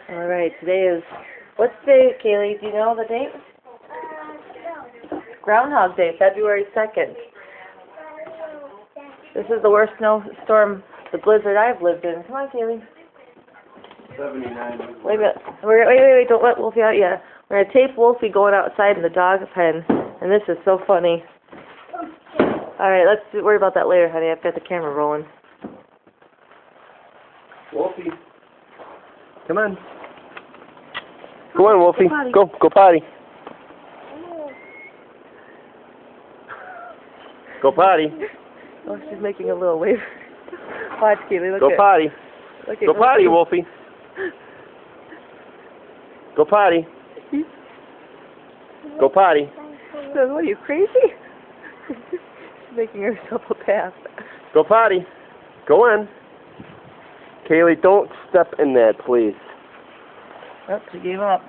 All right, today is, what's today, Kaylee? Do you know the date? No. Groundhog Day, February 2nd. This is the worst snowstorm, the blizzard I've lived in. Come on, Kaylee. 79. Wait a minute. Wait, don't let Wolfie out yet. We're going to tape Wolfie going outside in the dog pen, and this is so funny. All right, let's worry about that later, honey. I've got the camera rolling. Wolfie. Come on. Go on, Wolfie. Go potty. Go potty. Oh, she's making a little wave. Watch, Kaylee. Look Go at, potty. look at Go potty, Wolfie. Go potty. Go potty. So, what are you, crazy? She's making herself a bath. Go potty. Go on. Kaylee, don't step in that, please. Oh, she gave up.